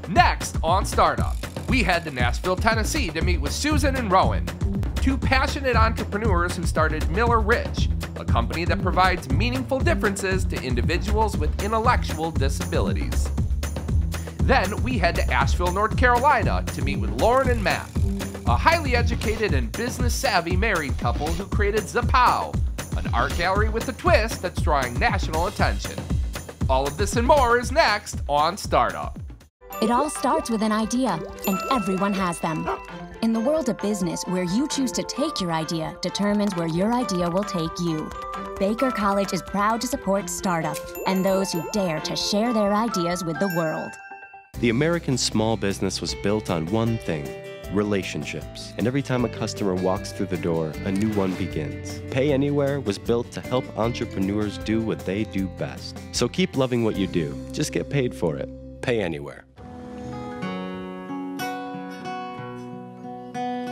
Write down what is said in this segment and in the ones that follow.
Next on Startup, we head to Nashville, Tennessee to meet with Susan and Rowan, two passionate entrepreneurs who started MillarRich, a company that provides meaningful differences to individuals with intellectual disabilities. Then we head to Asheville, North Carolina to meet with Lauren and Matt, a highly educated and business-savvy married couple who created Zappow, an art gallery with a twist that's drawing national attention. All of this and more is next on Startup. It all starts with an idea, and everyone has them. In the world of business, where you choose to take your idea determines where your idea will take you. Baker College is proud to support Startup and those who dare to share their ideas with the world. The American small business was built on one thing: relationships. And every time a customer walks through the door, a new one begins. Pay Anywhere was built to help entrepreneurs do what they do best. So keep loving what you do. Just get paid for it. Pay Anywhere.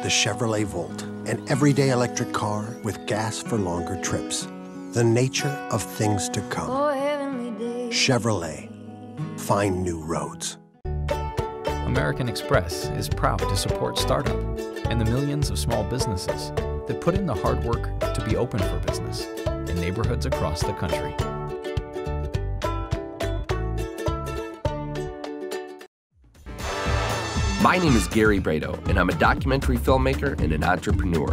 The Chevrolet Volt, an everyday electric car with gas for longer trips. The nature of things to come. Chevrolet, find new roads. American Express is proud to support Startup and the millions of small businesses that put in the hard work to be open for business in neighborhoods across the country. My name is Gary Brado, and I'm a documentary filmmaker and an entrepreneur.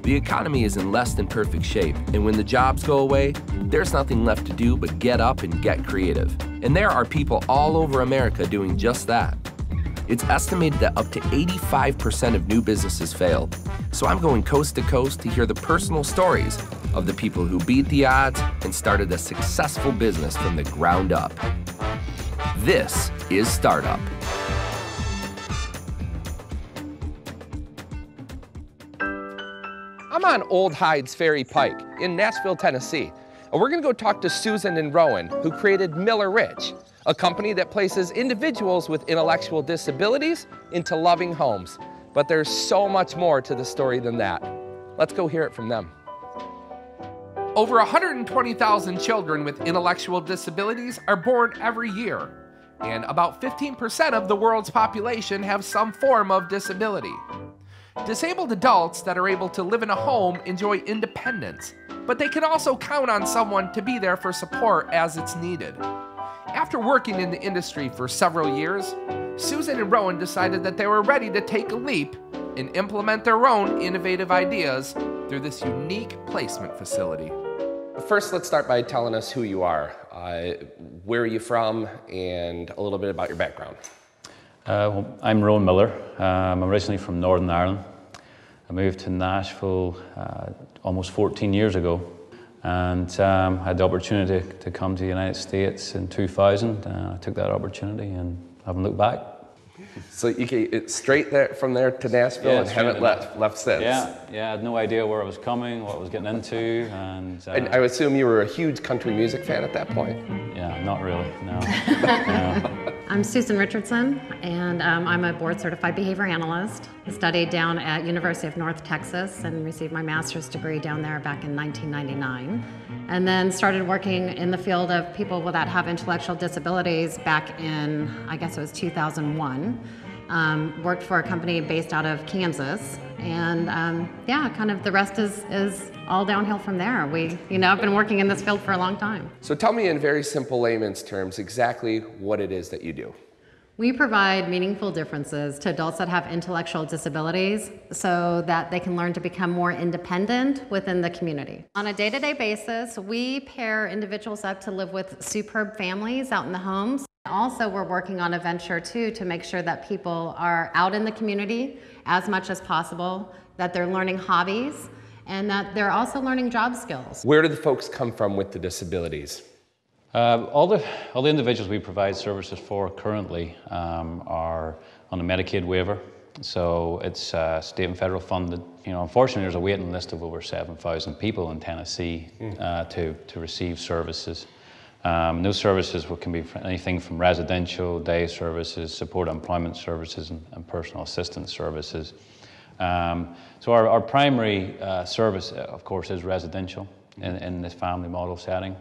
The economy is in less than perfect shape, and when the jobs go away, there's nothing left to do but get up and get creative. And there are people all over America doing just that. It's estimated that up to 85% of new businesses fail. So I'm going coast to coast to hear the personal stories of the people who beat the odds and started a successful business from the ground up. This is Startup. I'm on Old Hides Ferry Pike in Nashville, Tennessee, and we're gonna go talk to Susan and Rowan, who created MillarRich, a company that places individuals with intellectual disabilities into loving homes. But there's so much more to the story than that. Let's go hear it from them. Over 120,000 children with intellectual disabilities are born every year, and about 15% of the world's population have some form of disability. Disabled adults that are able to live in a home enjoy independence, but they can also count on someone to be there for support as it's needed. After working in the industry for several years, Susan and Rowan decided that they were ready to take a leap and implement their own innovative ideas through this unique placement facility. First, let's start by telling us who you are. Where are you from, and a little bit about your background. Well, I'm Rowan Miller. I'm originally from Northern Ireland. I moved to Nashville almost 14 years ago, and had the opportunity to come to the United States in 2000. I took that opportunity and haven't looked back. So you came straight there, from there to Nashville, and haven't left since? Yeah, I had no idea where I was coming, what I was getting into, and I would assume you were a huge country music fan at that point? Yeah, not really, no. No. I'm Susan Richardson, and I'm a board-certified behavior analyst. I studied down at University of North Texas and received my master's degree down there back in 1999. And then started working in the field of people that have intellectual disabilities back in, I guess it was 2001. Worked for a company based out of Kansas, and yeah, kind of the rest is all downhill from there. I've been working in this field for a long time. So tell me in very simple layman's terms exactly what it is that you do. We provide meaningful differences to adults that have intellectual disabilities so that they can learn to become more independent within the community. On a day-to-day basis, we pair individuals up to live with superb families out in the homes. Also, we're working on a venture too to make sure that people are out in the community as much as possible, that they're learning hobbies, and that they're also learning job skills. Where do the folks come from with the disabilities? All the individuals we provide services for currently are on a Medicaid waiver, so it's state and federal funded. Unfortunately, there's a waiting list of over 7,000 people in Tennessee to receive services. Those services can be anything from residential, day services, support employment services, and personal assistance services. So our primary service, of course, is residential in this family model setting.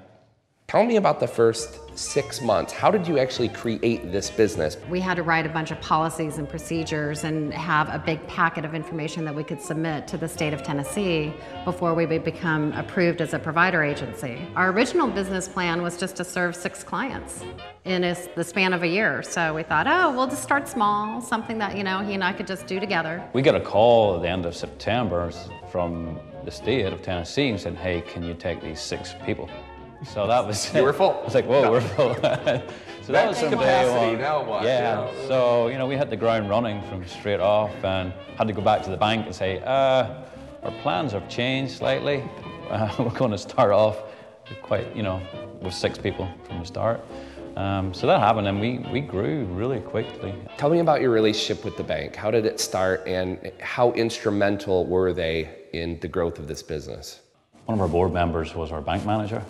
Tell me about the first 6 months. How did you actually create this business? We had to write a bunch of policies and procedures and have a big packet of information that we could submit to the state of Tennessee before we would become approved as a provider agency. Our original business plan was just to serve 6 clients in the span of a year. So we thought, oh, we'll just start small, something that, you know, he and I could just do together. We got a call at the end of September from the state of Tennessee and said, hey, can you take these 6 people? So that was You were full. I was like, whoa, we're full. So that was from day one. Now what? Yeah. So, you know, we hit the ground running from straight off and had to go back to the bank and say, our plans have changed slightly. We're going to start off quite, you know, with 6 people from the start. So that happened, and we grew really quickly. Tell me about your relationship with the bank. How did it start, and how instrumental were they in the growth of this business? One of our board members was our bank manager.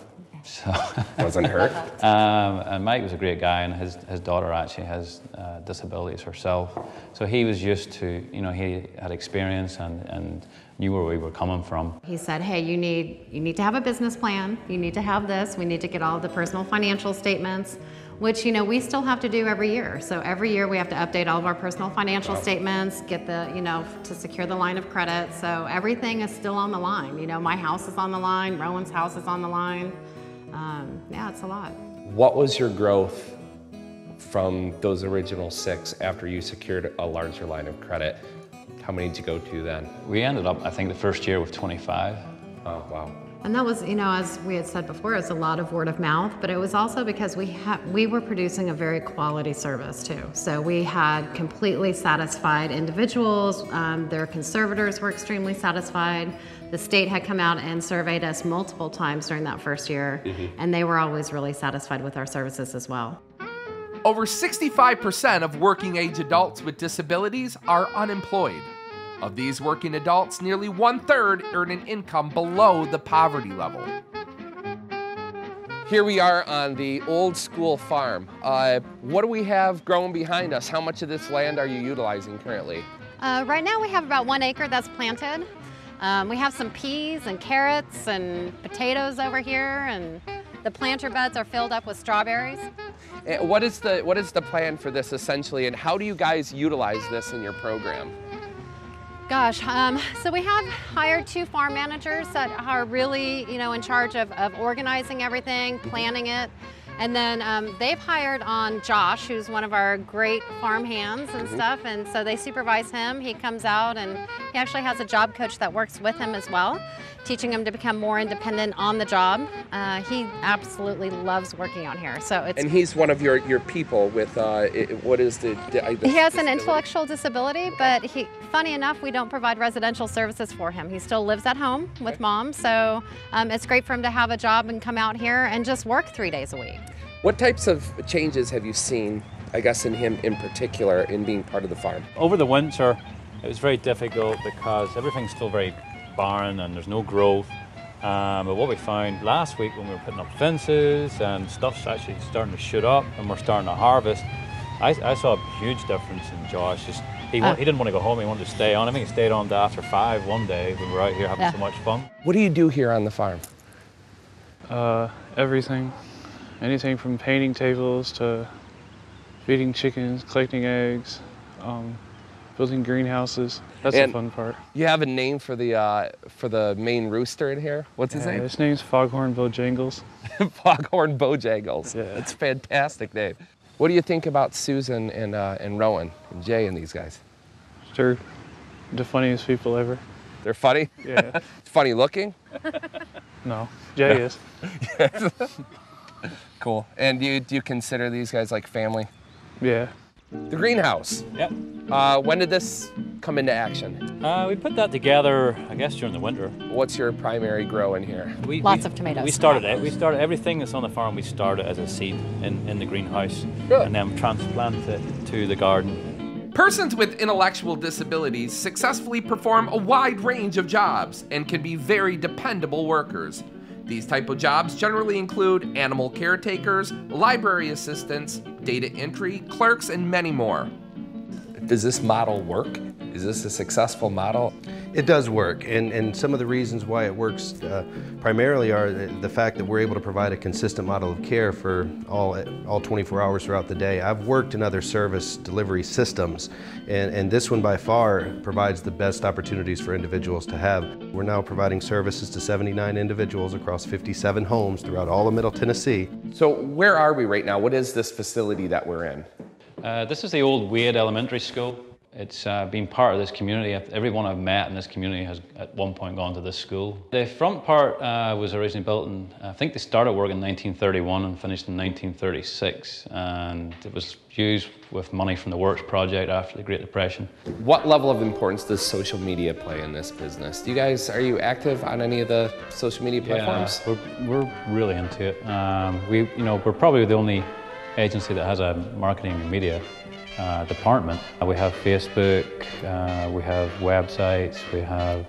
So Wasn't her? And Mike was a great guy, and his daughter actually has disabilities herself. So he was used to, you know, he had experience and knew where we were coming from. He said, hey, you need to have a business plan. You need to have this. We need to get all the personal financial statements, which, you know, we still have to do every year. So every year we have to update all of our personal financial statements, get the, you know, to secure the line of credit. So everything is still on the line. You know, my house is on the line, Rowan's house is on the line. Yeah, it's a lot. What was your growth from those original 6 after you secured a larger line of credit? How many did you go to then? We ended up, I think, the first year with 25. Oh, wow. And that was, you know, as we had said before, it's a lot of word of mouth, but it was also because we were producing a very quality service too. So we had completely satisfied individuals. Their conservators were extremely satisfied. The state had come out and surveyed us multiple times during that first year, and they were always really satisfied with our services as well. Over 65% of working age adults with disabilities are unemployed. Of these working adults, nearly 1/3 earn an income below the poverty level. Here we are on the old school farm. What do we have growing behind us? How much of this land are you utilizing currently? Right now we have about 1 acre that's planted. We have some peas and carrots and potatoes over here, and the planter beds are filled up with strawberries. What is the plan for this essentially, and how do you guys utilize this in your program? Gosh, so we have hired 2 farm managers that are really, you know, in charge of organizing everything, planning it. And then they've hired on Josh, who's one of our great farm hands and stuff, and so they supervise him. He comes out, and he actually has a job coach that works with him as well, teaching him to become more independent on the job. He absolutely loves working out here. So it's. And he's one of your people with what is the he has an intellectual disability, but funny enough, we don't provide residential services for him. He still lives at home with mom, so it's great for him to have a job and come out here and just work 3 days a week. What types of changes have you seen, I guess, in him in particular, in being part of the farm? Over the winter, it was very difficult because everything's still very barren and there's no growth. But what we found last week when we were putting up fences and stuff's actually starting to shoot up and we're starting to harvest, I saw a huge difference in Josh. He didn't want to go home, he wanted to stay on. I think he stayed on to after 5 one day when we were out here having so much fun. What do you do here on the farm? Everything. Anything from painting tables to feeding chickens, collecting eggs, building greenhouses. That's the fun part. You have a name for the main rooster in here? What's his name? His name's Foghorn Bojangles. Foghorn Bojangles. Yeah. That's a fantastic name. What do you think about Susan and Rowan and Jay and these guys? They're the funniest people ever. They're funny? Yeah. Funny looking? No, Jay is. Cool. And do you consider these guys like family? Yeah. The greenhouse. Yep. When did this come into action? We put that together, I guess, during the winter. What's your primary grow in here? Lots of tomatoes. We started everything that's on the farm. We started as a seed in the greenhouse, Good. and then transplanted it to the garden. Persons with intellectual disabilities successfully perform a wide range of jobs and can be very dependable workers. These type of jobs generally include animal caretakers, library assistants, data entry, clerks, and many more. Does this model work? Is this a successful model? It does work, and some of the reasons why it works primarily are the fact that we're able to provide a consistent model of care for all 24 hours throughout the day. I've worked in other service delivery systems, and this one by far provides the best opportunities for individuals to have. We're now providing services to 79 individuals across 57 homes throughout all of Middle Tennessee. So where are we right now? What is this facility that we're in? This is the old Wade Elementary School. It's been part of this community. Everyone I've met in this community has at one point gone to this school. The front part was originally built in, I think they started work in 1931 and finished in 1936. And it was used with money from the Works project after the Great Depression. What level of importance does social media play in this business? Are you active on any of the social media platforms? Yeah, we're really into it. We're probably the only agency that has a marketing and media department. We have Facebook, we have websites, we have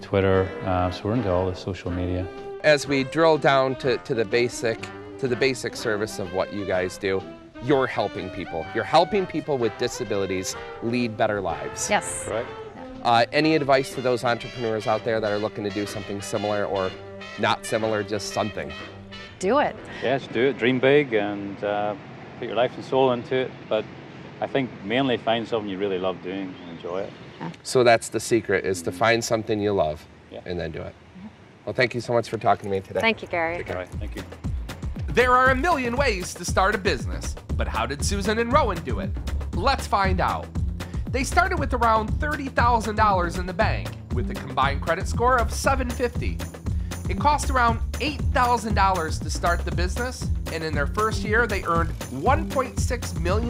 Twitter, so we're into all the social media. As we drill down to the basic service of what you guys do, you're helping people. You're helping people with disabilities lead better lives. Yes. Correct. Any advice to those entrepreneurs out there that are looking to do something similar or not similar, just something? Do it. Yes, do it. Dream big and put your life and soul into it. But I think mainly find something you really love doing and enjoy it. Yeah. So that's the secret, is to find something you love and then do it. Well, thank you so much for talking to me today. Thank you, Gary. All right, thank you. There are a million ways to start a business, but how did Susan and Rowan do it? Let's find out. They started with around $30,000 in the bank with a combined credit score of 750. It cost around $8,000 to start the business, and in their first year, they earned $1.6 million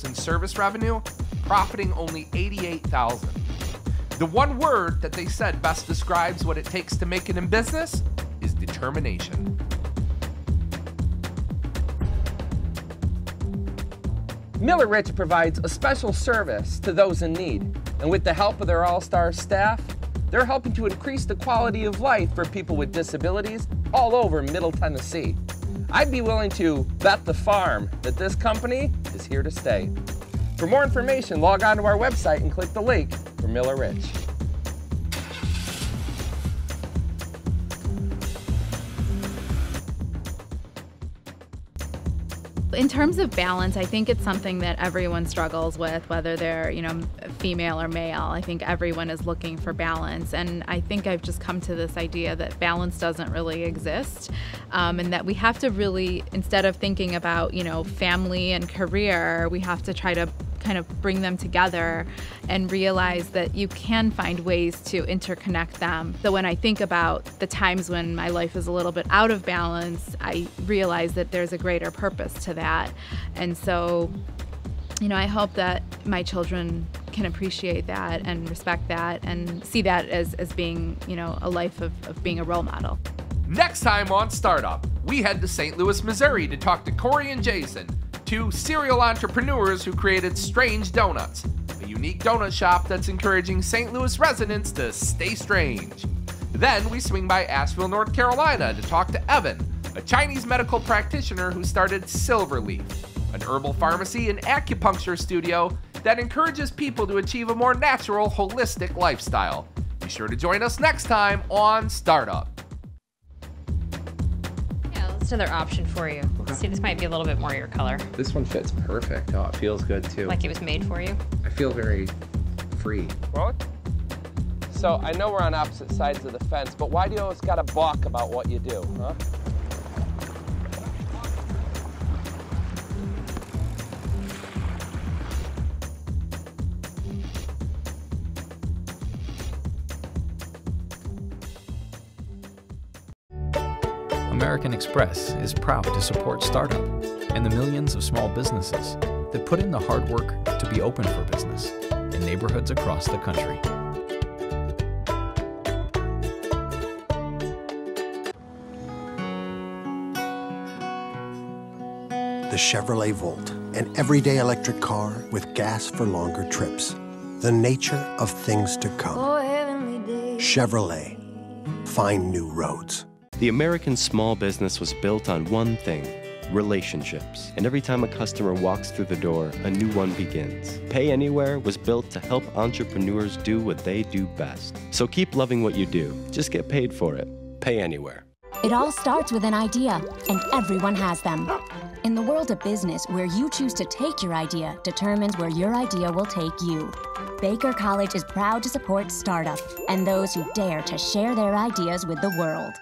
in service revenue, profiting only $88,000. The one word that they said best describes what it takes to make it in business is determination. MillarRich provides a special service to those in need, and with the help of their all-star staff, they're helping to increase the quality of life for people with disabilities all over Middle Tennessee. I'd be willing to bet the farm that this company is here to stay. For more information, log on to our website and click the link for MillarRich. In terms of balance, I think it's something that everyone struggles with, whether they're, female or male. I think everyone is looking for balance, and I think I've just come to this idea that balance doesn't really exist, and that we have to really, instead of thinking about, family and career, we have to try to kind of bring them together and realize that you can find ways to interconnect them. So when I think about the times when my life is a little bit out of balance, I realize that there's a greater purpose to that. And so, I hope that my children can appreciate that and respect that and see that as being, a life of being a role model. Next time on Startup, we head to St. Louis, Missouri to talk to Corey and Jason, two serial entrepreneurs who created Strange Donuts, a unique donut shop that's encouraging St. Louis residents to stay strange. Then we swing by Asheville, North Carolina to talk to Evan, a Chinese medical practitioner who started Silverleaf, an herbal pharmacy and acupuncture studio that encourages people to achieve a more natural, holistic lifestyle. Be sure to join us next time on Startup. Another option for you. Okay. See, this might be a little bit more your color. This one fits perfect. Oh, it feels good too. Like it was made for you? I feel very free. What? So I know we're on opposite sides of the fence, but why do you always gotta balk about what you do, huh? American Express is proud to support startup and the millions of small businesses that put in the hard work to be open for business in neighborhoods across the country. The Chevrolet Volt, an everyday electric car with gas for longer trips. The nature of things to come. Chevrolet, find new roads. The American small business was built on one thing: relationships. And every time a customer walks through the door, a new one begins. Pay Anywhere was built to help entrepreneurs do what they do best. So keep loving what you do. Just get paid for it. Pay Anywhere. It all starts with an idea, and everyone has them. In the world of business, where you choose to take your idea determines where your idea will take you. Baker College is proud to support startup and those who dare to share their ideas with the world.